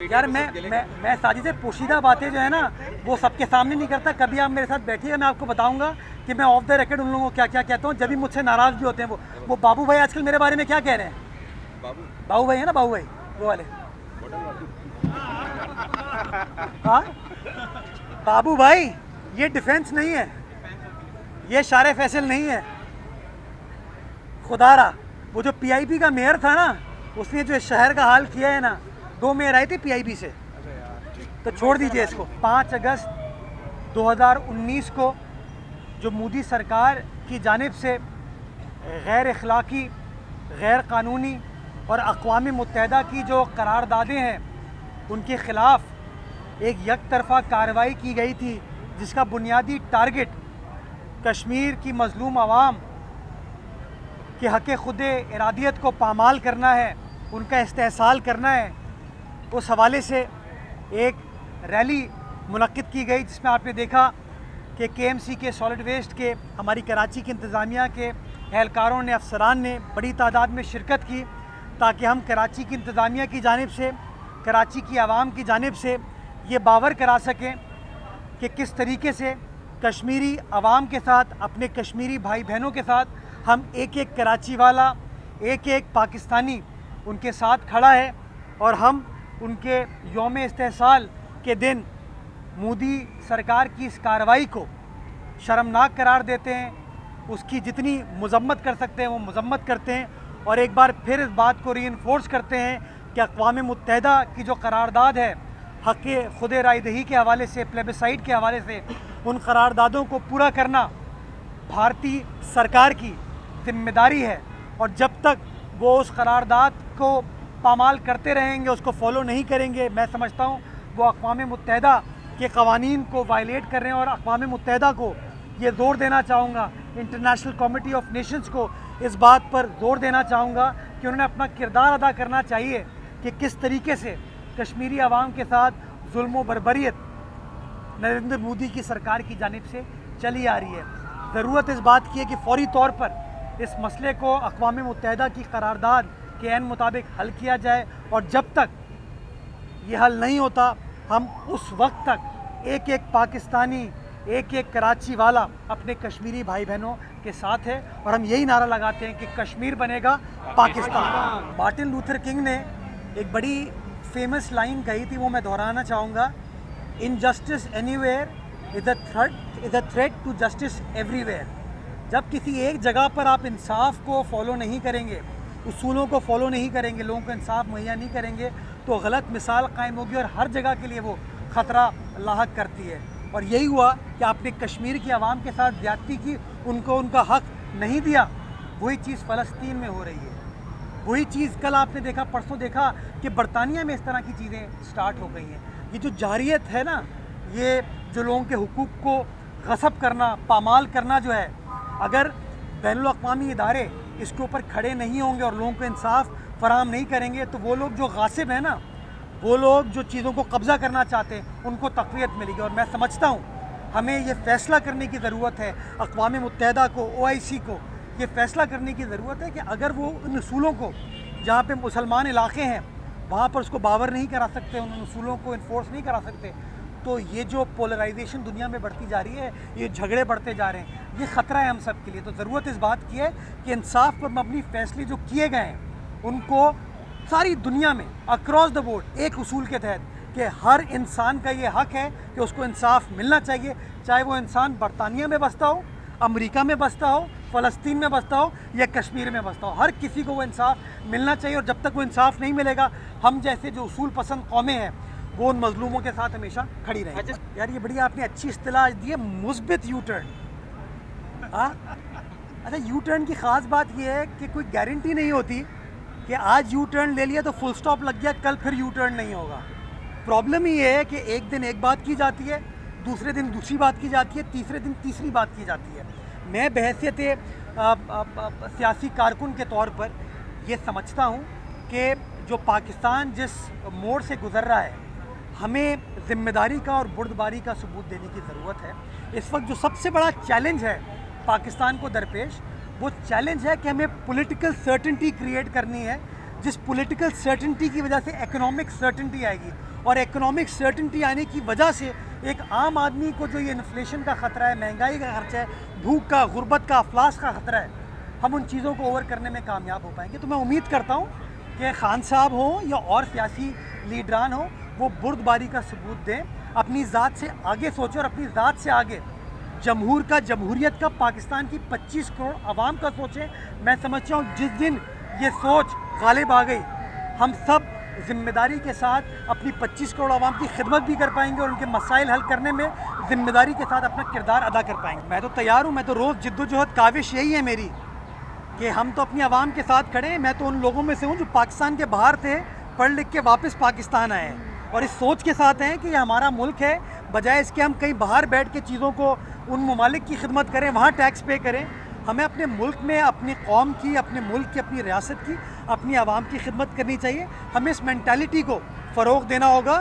यार मैं साजिद से पोशीदा बातें जो है ना वो सबके सामने नहीं करता। कभी आप मेरे साथ बैठिए, मैं आपको बताऊंगा कि मैं ऑफ द रिकॉर्ड उन लोगों को क्या क्या कहता हूँ जब भी मुझसे नाराज़ भी होते हैं। वो बाबू भाई आजकल मेरे बारे में क्या कह रहे हैं? बाबू भाई है ना, बाबू भाई वो वाले। हाँ बाबू भाई, ये डिफेंस नहीं है, ये शारे फैसल नहीं है। खुदारा वो जो पीआईबी का मेयर था ना, उसने जो इस शहर का हाल किया है ना, 2 मेयर आए थे पीआईबी से, तो छोड़ दीजिए इसको। 5 अगस्त 2019 को जो मोदी सरकार की जानिब से गैर अखलाकी, गैर कानूनी और अक़वाम मुत्तहिदा की जो करारदादें हैं, उनके ख़िलाफ़ एक यकतरफ़ा कार्रवाई की गई थी, जिसका बुनियादी टारगेट कश्मीर की मज़लूम आवाम के हक़ खुद इरादियत को पामाल करना है, उनका इस्तेहसाल करना है। उस हवाले से एक रैली मुनक्किद की गई, जिसमें आपने देखा कि केएमसी के सॉलिड वेस्ट के, हमारी कराची की इंतज़ामिया के एहलकारों ने, अफसरान ने बड़ी तादाद में शिरकत की, ताकि हम कराची की इंतज़ामिया की जानिब से, कराची की आवाम की जानिब से ये बावर करा सकें कि किस तरीके से कश्मीरी आवाम के साथ, अपने कश्मीरी भाई बहनों के साथ हम एक एक कराची वाला, एक एक पाकिस्तानी उनके साथ खड़ा है। और हम उनके यौम इस्तेहसाल के दिन मोदी सरकार की इस कार्रवाई को शर्मनाक करार देते हैं, उसकी जितनी मजम्मत कर सकते हैं वो मजम्मत करते हैं, और एक बार फिर इस बात को रीइंफोर्स करते हैं कि अक़वाम मुत्तहिदा की जो करारदाद है हक़ खुद रायदही के हवाले से, प्लेबिसाइड के हवाले से, उन करारदादों को पूरा करना भारतीय सरकार की जिम्मेदारी है। और जब तक वो उस करारदाद को पामाल करते रहेंगे, उसको फॉलो नहीं करेंगे, मैं समझता हूँ वो अक़वाम मुत्तहिदा के क़वानीन को वायलेट कर रहे हैं। और अक़वाम मुत्तहिदा को ये ज़ोर देना चाहूँगा, इंटरनेशनल कमेटी ऑफ नेशंस को इस बात पर ज़ोर देना चाहूँगा कि उन्होंने अपना किरदार अदा करना चाहिए कि किस तरीके से कश्मीरी आवाम के साथ जुल्म व बर्बरियत नरेंद्र मोदी की सरकार की जानिब से चली आ रही है। ज़रूरत इस बात की है कि फ़ौरी तौर पर इस मसले को अक़वाम मुत्तहिदा की करारदाद के ऐन मुताबिक हल किया जाए, और जब तक ये हल नहीं होता, हम उस वक्त तक एक एक पाकिस्तानी, एक एक कराची वाला अपने कश्मीरी भाई बहनों के साथ है। और हम यही नारा लगाते हैं कि कश्मीर बनेगा पाकिस्तान। मार्टिन लूथर किंग ने एक बड़ी फेमस लाइन कही थी, वो मैं दोहराना चाहूँगा, injustice anywhere is a threat to justice everywhere. जब किसी एक जगह पर आप इंसाफ को फॉलो नहीं करेंगे, उसूलों को फॉलो नहीं करेंगे, लोगों को इंसाफ मुहैया नहीं करेंगे, तो गलत मिसाल कायम होगी और हर जगह के लिए वो ख़तरा लाहक करती है। और यही हुआ कि आपने कश्मीर की आवाम के साथ ज़्यादती की, उनको उनका हक़ नहीं दिया। वही चीज़ फ़लस्तीन में हो रही है, वही चीज़ कल आपने देखा, परसों देखा कि बरतानिया में इस तरह की चीज़ें स्टार्ट हो गई हैं। ये जो जारियत है ना, ये जो लोगों के हुकूक को गसब करना, पामाल करना जो है, अगर बैनुल अक़वामी इदारे इसके ऊपर खड़े नहीं होंगे और लोगों को इंसाफ फराहम नहीं करेंगे, तो वो लोग जो गासिब हैं ना, वो लोग जो चीज़ों को कब्ज़ा करना चाहते हैं, उनको तक़वियत मिलेगी। और मैं समझता हूँ हमें ये फ़ैसला करने की ज़रूरत है, अक़वाम मुत्तहिदा को, OIC को ये फ़ैसला करने की ज़रूरत है कि अगर वो उन असूलों को, जहाँ पे मुसलमान इलाक़े हैं वहाँ पर उसको बावर नहीं करा सकते, उन असूलों को इन्फोर्स नहीं करा सकते, तो ये जो पोलराइजेशन दुनिया में बढ़ती जा रही है, ये झगड़े बढ़ते जा रहे हैं, ये ख़तरा है हम सब के लिए। तो ज़रूरत इस बात की है कि इंसाफ पर मबनी फ़ैसले जो किए गए हैं, उनको सारी दुनिया में अक्रॉस द बोर्ड एक उसूल के तहत कि हर इंसान का ये हक़ है कि उसको इंसाफ मिलना चाहिए, चाहे वो इंसान बरतानिया में बसता हो, अमेरिका में बसता हो, फ़लस्तीन में बसता हो या कश्मीर में बसता हो, हर किसी को वो इंसाफ मिलना चाहिए। और जब तक वो इंसाफ नहीं मिलेगा, हम जैसे जो उसूल पसंद कौमें हैं वो उन मजलूमों के साथ हमेशा खड़ी रहेंगी। यार ये बड़ी आपने अच्छी इस्तिलाह दी है, मुस्बित यू टर्न। हाँ अच्छा, यू टर्न की ख़ास बात ये है कि कोई गारंटी नहीं होती कि आज यू टर्न ले लिया तो फुल स्टॉप लग गया, कल फिर यू टर्न नहीं होगा। प्रॉब्लम ही ये है कि एक दिन एक बात की जाती है, दूसरे दिन दूसरी बात की जाती है, तीसरे दिन तीसरी बात की जाती है। मैं बहैसियत सियासी कारकुन के तौर पर ये समझता हूँ कि जो पाकिस्तान जिस मोड़ से गुज़र रहा है, हमें ज़िम्मेदारी का और बुर्दबारी का सबूत देने की ज़रूरत है। इस वक्त जो सबसे बड़ा चैलेंज है पाकिस्तान को दरपेश, वो चैलेंज है कि हमें पॉलिटिकल सर्टेनिटी क्रिएट करनी है, जिस पॉलिटिकल सर्टेनिटी की वजह से इकोनॉमिक सर्टेनिटी आएगी। और इकोनॉमिक सर्टेनिटी आने की वजह से एक आम आदमी को जो ये इन्फ्लेशन का ख़तरा है, महंगाई का खर्चा है, भूख का, गुर्बत का, अफलास का ख़तरा है, हम उन चीज़ों को ओवर करने में कामयाब हो पाएंगे। तो मैं उम्मीद करता हूँ कि खान साहब हों या और सियासी लीडरान हों, वो बुर्दबारी का सबूत दें, अपनी ज़ात से आगे सोचें और अपनी ज़ात से आगे जमहूर का, जमहूरियत का, पाकिस्तान की 25 करोड़ आवाम का सोचें। मैं समझता हूँ जिस दिन ये सोच गालिब आ गई, हम सब ज़िम्मेदारी के साथ अपनी 25 करोड़ आवाम की खिदमत भी कर पाएंगे और उनके मसाइल हल करने में ज़िम्मेदारी के साथ अपना किरदार अदा कर पाएंगे। मैं तो तैयार हूँ, मैं तो रोज़ जिद्दोजहद, काविश यही है मेरी कि हम तो अपनी आवाम के साथ खड़े हैं। मैं तो उन लोगों में से हूँ जो पाकिस्तान के बाहर थे, पढ़ लिख के वापस पाकिस्तान आए हैं और इस सोच के साथ हैं कि ये हमारा मुल्क है, बजाय इसके हम कहीं बाहर बैठ के चीज़ों को, उन ममालिक की खिदमत करें, वहाँ टैक्स पे करें। हमें अपने मुल्क में, अपनी कौम की, अपने मुल्क की, अपनी रियासत की, अपनी आवाम की खिदमत करनी चाहिए। हमें इस मेंटालिटी को फ़रोग़ देना होगा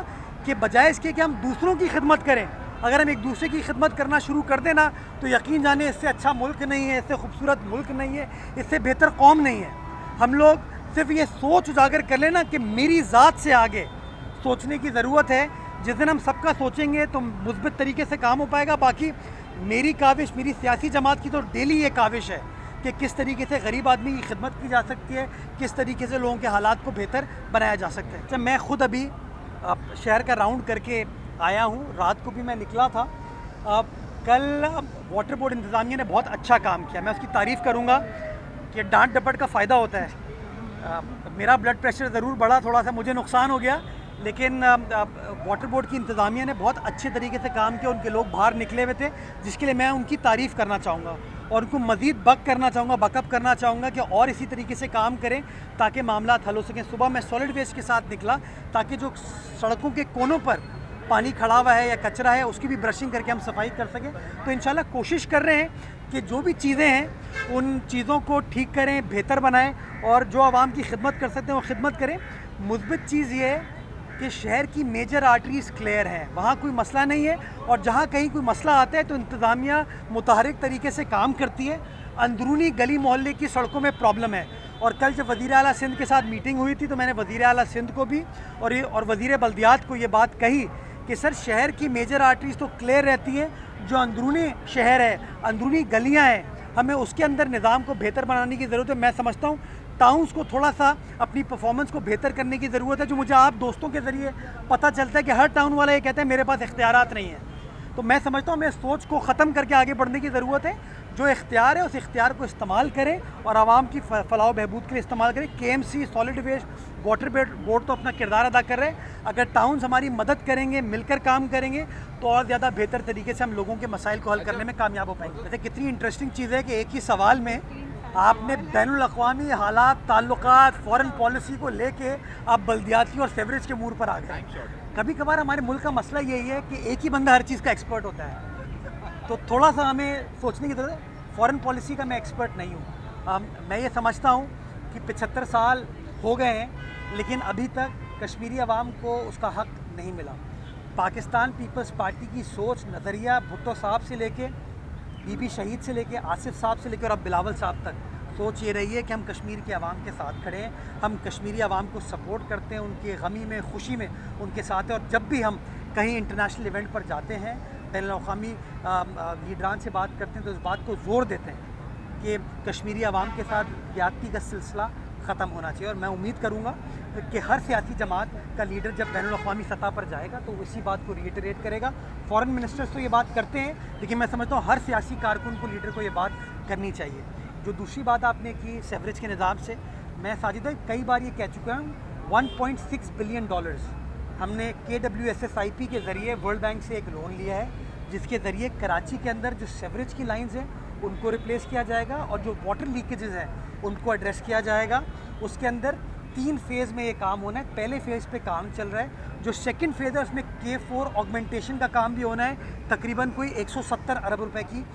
कि बजाय इसके कि हम दूसरों की खिदमत करें, अगर हम एक दूसरे की खिदमत करना शुरू कर देना तो यकीन जाने इससे अच्छा मुल्क नहीं है, इससे खूबसूरत मुल्क नहीं है, इससे बेहतर कौम नहीं है। हम लोग सिर्फ ये सोच उजागर कर लेना कि मेरी ज़ात से आगे सोचने की ज़रूरत है। जिस दिन हम सबका सोचेंगे तो मुस्बित तरीके से काम हो पाएगा। बाकी मेरी काविश, मेरी सियासी जमात की तो डेली ये काविश है कि किस तरीके से गरीब आदमी की खिदमत की जा सकती है, किस तरीके से लोगों के हालात को बेहतर बनाया जा सकता है। जब मैं ख़ुद अभी शहर का राउंड करके आया हूँ, रात को भी मैं निकला था। कल वाटर बोर्ड इंतज़ामिया ने बहुत अच्छा काम किया, मैं उसकी तारीफ़ करूँगा कि डांट डपट का फ़ायदा होता है। मेरा ब्लड प्रेशर ज़रूर बढ़ा, थोड़ा सा मुझे नुकसान हो गया, लेकिन वाटर बोर्ड की इंतज़ामिया ने बहुत अच्छे तरीके से काम किया। उनके लोग बाहर निकले हुए थे, जिसके लिए मैं उनकी तारीफ़ करना चाहूँगा और उनको मज़ीद बकअप करना चाहूँगा कि और इसी तरीके से काम करें ताकि मामला हल हो सकें। सुबह मैं सॉलिड वेस्ट के साथ निकला ताकि जो सड़कों के कोनों पर पानी खड़ा हुआ है या कचरा है, उसकी भी ब्रशिंग करके हम सफाई कर सकें। तो इंशाल्लाह कोशिश कर रहे हैं कि जो भी चीज़ें हैं उन चीज़ों को ठीक करें, बेहतर बनाएं और जो आवाम की खिदमत कर सकते हैं वो खिदमत करें। मुस्बित चीज़ ये है कि शहर की मेजर आर्टरीज़ क्लियर हैं, वहाँ कोई मसला नहीं है और जहाँ कहीं कोई मसला आता है तो इंतज़ामिया मुतहरिक तरीके से काम करती है। अंदरूनी गली मोहल्ले की सड़कों में प्रॉब्लम है और कल जब वज़ीर आला सिंध के साथ मीटिंग हुई थी तो मैंने वज़ीर आला सिंध को भी और वज़ीर बल्दियात को ये बात कही कि सर शहर की मेजर आर्टरीज़ तो क्लियर रहती हैं, जो अंदरूनी शहर है, अंदरूनी गलियाँ हैं, हमें उसके अंदर निज़ाम को बेहतर बनाने की ज़रूरत है। मैं समझता हूँ टाउन्स को थोड़ा सा अपनी परफॉर्मेंस को बेहतर करने की ज़रूरत है। जो मुझे आप दोस्तों के ज़रिए पता चलता है कि हर टाउन वाला ये कहते हैं मेरे पास इख्तियारात नहीं है, तो मैं समझता हूँ हमें सोच को ख़त्म करके आगे बढ़ने की ज़रूरत है। जो इख्तियार है उस इख्तियार को इस्तेमाल करें और आवाम की फलाह बहबूद के लिए इस्तेमाल करें। KMC, solid waste, water board तो अपना किरदार अदा कर रहे हैं। अगर टाउन्स हमारी मदद करेंगे, मिलकर काम करेंगे तो और ज़्यादा बेहतर तरीके से हम लोगों के मसाइल को हल करने में कामयाब हो पाएंगे। जैसे कितनी इंटरेस्टिंग चीज़ है कि एक ही सवाल में आपने बैनुल अक़वामी हालात, ताल्लुकात, फ़ॉरेन पॉलिसी को लेके आप बल्दियाती और सेवरेज के मूड पर आ गए। कभी कभार हमारे मुल्क का मसला यही है कि एक ही बंदा हर चीज़ का एक्सपर्ट होता है, तो थोड़ा सा हमें सोचने की ज़रूरत है। फ़ॉरेन पॉलिसी का मैं एक्सपर्ट नहीं हूँ। मैं ये समझता हूँ कि 75 साल हो गए हैं लेकिन अभी तक कश्मीरी अवाम को उसका हक़ नहीं मिला। पाकिस्तान पीपल्स पार्टी की सोच, नज़रिया भुट्टो साहब से लेके बीबी शहीद से लेके आसिफ साहब से लेकर और अब बिलावल साहब तक सोच ये रही है कि हम कश्मीर के अवाम के साथ खड़े हैं, हम कश्मीरी अवाम को सपोर्ट करते हैं, उनके गमी में, खुशी में उनके साथ हैं। और जब भी हम कहीं इंटरनेशनल इवेंट पर जाते हैं, बैनुल-अक़वामी लीडरान से बात करते हैं तो इस बात को ज़ोर देते हैं कि कश्मीरी अवाम के साथ ज़्यादती का सिलसिला ख़त्म होना चाहिए। और मैं उम्मीद करूँगा कि हर सियासी जमात का लीडर जब बैनुल-अक़वामी सतह पर जाएगा तो इसी बात को रिइटरेट करेगा। फ़ॉरेन मिनिस्टर्स तो ये बात करते हैं, लेकिन मैं समझता हूँ हर सियासी कारकुन को, लीडर को ये बात करनी चाहिए। जो दूसरी बात आपने की सेवरेज के निज़ाम से, मैं साजिद कई बार ये कह चुका हूँ, $1.6 बिलियन हमने KWSSIP के ज़रिए वर्ल्ड बैंक से एक लोन लिया है, जिसके ज़रिए कराची के अंदर जो सेवरेज की लाइंस हैं उनको रिप्लेस किया जाएगा और जो वाटर लीकेजेस हैं उनको एड्रेस किया जाएगा। उसके अंदर 3 फेज़ में ये काम होना है। पहले फेज़ पे काम चल रहा है, जो सेकंड फेज़ है उसमें K4 ऑगमेंटेशन का काम भी होना है, तकरीबन कोई 170 अरब रुपए की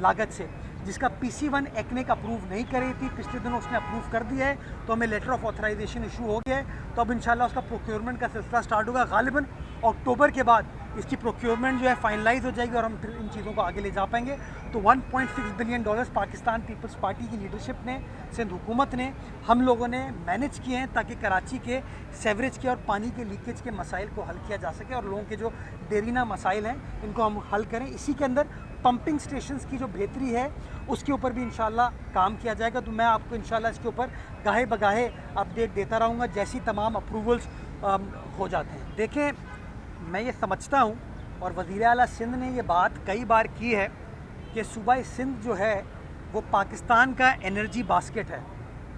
लागत से, जिसका PC1 एक्नेक अप्रूव नहीं कर रही थी, पिछले दिनों उसने अप्रूव कर दिया है, तो हमें लेटर ऑफ ऑथराइजेशन इशू हो गया है। तो अब इंशाल्लाह उसका प्रोक्योरमेंट का सिलसिला स्टार्ट होगा। गालिबन अक्टूबर के बाद इसकी प्रोक्योरमेंट जो है फाइनलाइज हो जाएगी और हम फिर इन चीज़ों को आगे ले जा पाएंगे। तो 1.6 billion dollars Pakistan Peoples Party की लीडरशिप ने, सिंध हुकूमत ने, हम लोगों ने मैनेज किए हैं ताकि कराची के सेवरेज के और पानी के लीकेज के मसाइल को हल किया जा सके और लोगों के जो देरीना मसाइल हैं इनको हम हल करें। इसी के अंदर पंपिंग स्टेशंस की जो बेहतरी है उसके ऊपर भी इंशाल्लाह काम किया जाएगा। तो मैं आपको इंशाल्लाह इसके ऊपर गाहे बगाहे अपडेट देता रहूँगा जैसी तमाम अप्रूवल्स हो जाते हैं। देखें, मैं ये समझता हूँ और वज़ीर आला सिंध ने ये बात कई बार की है कि सूबा सिंध जो है वो पाकिस्तान का एनर्जी बास्केट है।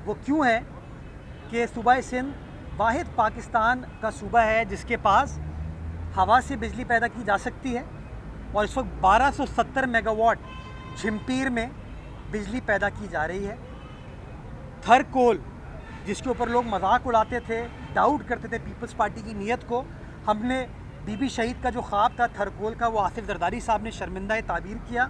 वो क्यों है कि सूबा सिंध वाहिद पाकिस्तान का सूबा है जिसके पास हवा से बिजली पैदा की जा सकती है और इस वक्त 1270 मेगावाट झिम्पीर में बिजली पैदा की जा रही है। थर कोल जिसके ऊपर लोग मजाक उड़ाते थे, डाउट करते थे पीपल्स पार्टी की नीयत को, हमने बीबी शहीद का जो ख्वाब था थरकोल का वो आसिफ जरदारी साहब ने शर्मिंदा ताबीर किया,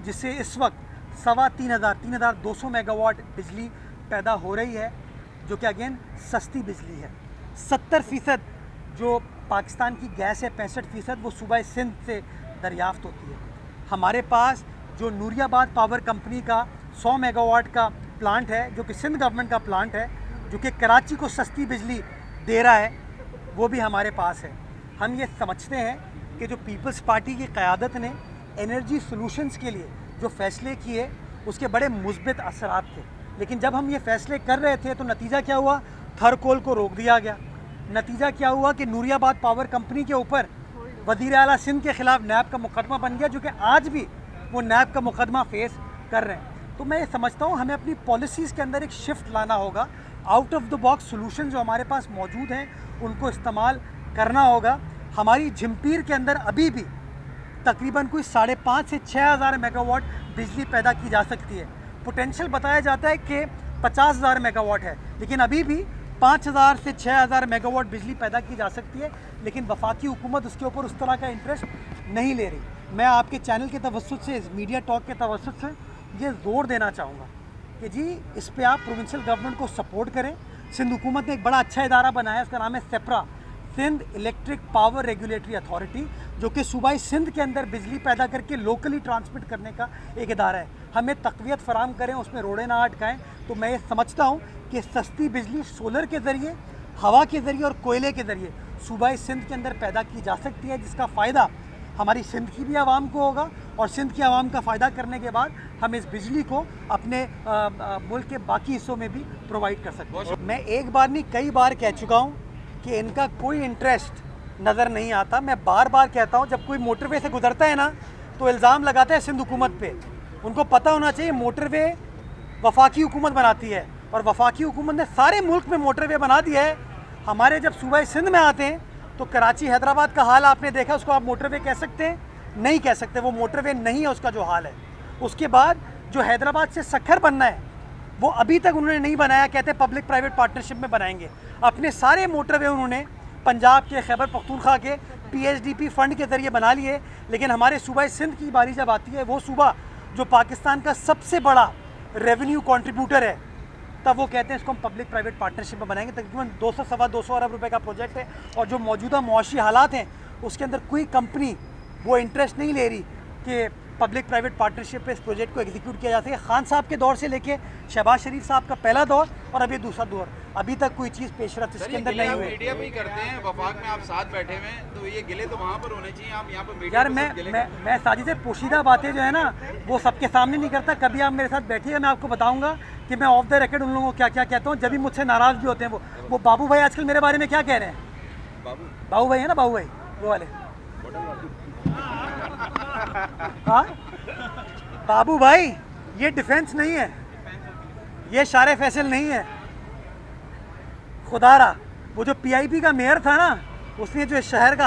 जिससे इस वक्त 3,200 मेगावाट बिजली पैदा हो रही है जो कि अगेन सस्ती बिजली है। 70% जो पाकिस्तान की गैस है 65% वो सूबा सिंध से दरियाफ्त होती है। हमारे पास जो नूरियाबाद पावर कंपनी का 100 मेगावाट का प्लांट है जो कि सिंध गवर्नमेंट का प्लांट है जो कि कराची को सस्ती बिजली दे रहा है, वो भी हमारे पास है। हम ये समझते हैं कि जो पीपल्स पार्टी की क़यादत ने एनर्जी सॉल्यूशंस के लिए जो फ़ैसले किए उसके बड़े मुस्बित असरात थे, लेकिन जब हम ये फ़ैसले कर रहे थे तो नतीजा क्या हुआ, थरकोल को रोक दिया गया। नतीजा क्या हुआ कि नूरियाबाद पावर कंपनी के ऊपर वज़ीर आला सिंध के ख़िलाफ़ नैब का मुकदमा बन गया जो कि आज भी वो नैब का मुकदमा फेस कर रहे हैं। तो मैं ये समझता हूँ हमें अपनी पॉलिसीज़ के अंदर एक शिफ्ट लाना होगा, out of the box solution जो हमारे पास मौजूद हैं उनको इस्तेमाल करना होगा। हमारी झिम्पीर के अंदर अभी भी तकरीबन कोई 5,500 से 6,000 मेगावाट बिजली पैदा की जा सकती है। पोटेंशियल बताया जाता है कि 50,000 मेगावाट है, लेकिन अभी भी 5,000 से 6,000 मेगावाट बिजली पैदा की जा सकती है, लेकिन वफाकी हुकूमत उसके ऊपर उस तरह का इंटरेस्ट नहीं ले रही। मैं आपके चैनल के तवस्सुत से, इस मीडिया टॉक के तवस्सुत से ये ज़ोर देना चाहूँगा कि जी इस पर आप प्रोविंशियल गवर्नमेंट को सपोर्ट करें। सिंध हुकूमत ने एक बड़ा अच्छा इदारा बनाया, उसका नाम है SEPRA, Sindh electric power regulatory authority, जो कि सूबाई सिंध के अंदर बिजली पैदा करके लोकली ट्रांसमिट करने का एक इदारा है। हमें तक़वियत फराम करें, उसमें रोड़े ना अटकाएँ। तो मैं ये समझता हूँ कि सस्ती बिजली सोलर के ज़रिए, हवा के ज़रिए और कोयले के ज़रिए सूबाई सिंध के अंदर पैदा की जा सकती है, जिसका फ़ायदा हमारी सिंध की भी आवाम को होगा और सिंध की आवाम का फ़ायदा करने के बाद हम इस बिजली को अपने मुल्क के बाकी हिस्सों में भी प्रोवाइड कर सकते हैं। मैं एक बार नहीं कई बार कह चुका हूँ कि इनका कोई इंटरेस्ट नज़र नहीं आता। मैं बार बार कहता हूँ जब कोई मोटरवे से गुजरता है ना तो इल्ज़ाम लगाता है सिंध हुकूमत पे। उनको पता होना चाहिए मोटरवे वफाकी हुकूमत बनाती है और वफाकी हुकूमत ने सारे मुल्क में मोटरवे बना दिया है। हमारे जब सूबा सिंध में आते हैं तो कराची हैदराबाद का हाल आपने देखा, उसको आप मोटरवे कह सकते हैं? नहीं कह सकते, वो मोटरवे नहीं है उसका जो हाल है। उसके बाद जो हैदराबाद से सखर बनना है वो अभी तक उन्होंने नहीं बनाया, कहते पब्लिक प्राइवेट पार्टनरशिप में बनाएंगे। अपने सारे मोटरवे उन्होंने पंजाब के, खैबर पख्तूनख्वा के PHDP फंड के ज़रिए बना लिए, लेकिन हमारे सूबा सिंध की बारी जब आती है, वो सूबा जो पाकिस्तान का सबसे बड़ा रेवेन्यू कॉन्ट्रीब्यूटर है, तब वो कहते हैं इसको हम पब्लिक प्राइवेट पार्टनरशिप में बनाएंगे। तकरीबन 200-225 अरब रुपए का प्रोजेक्ट है और जो मौजूदा मुआशी हालात हैं उसके अंदर कोई कंपनी वो इंटरेस्ट नहीं ले रही कि पब्लिक प्राइवेट पार्टनरशिप पे इस प्रोजेक्ट को एग्जीक्यूट किया जा सके। खान साहब के दौर से लेके शहबाज शरीफ साहब का पहला दौर और अभी दूसरा दौर, अभी तक कोई चीज़ पेशरफ इसके अंदर नहीं हुई। मीडिया भी करते हैं, वफाक में आप साथ बैठे हुए हैं, तो ये गिले तो वहाँ पर होने चाहिए, आप यहाँ पर मीडिया यार मैं साजिद पोशीदा बातें जो है ना वो सबके सामने नहीं करता। कभी आप मेरे साथ बैठिएगा, मैं आपको बताऊंगा कि मैं ऑफ द रिकॉर्ड उन लोगों को क्या क्या कहता हूँ, जब भी मुझसे नाराज़ भी होते हैं। वो बाबू भाई आजकल मेरे बारे में क्या कह रहे हैं? बाबू भाई है ना, बाबू भाई वो वाले, हाँ बाबू भाई, ये डिफेंस नहीं है, ये शारे फैसल नहीं है। खुदारा वो जो PIP का मेयर था ना, उसने जो शहर का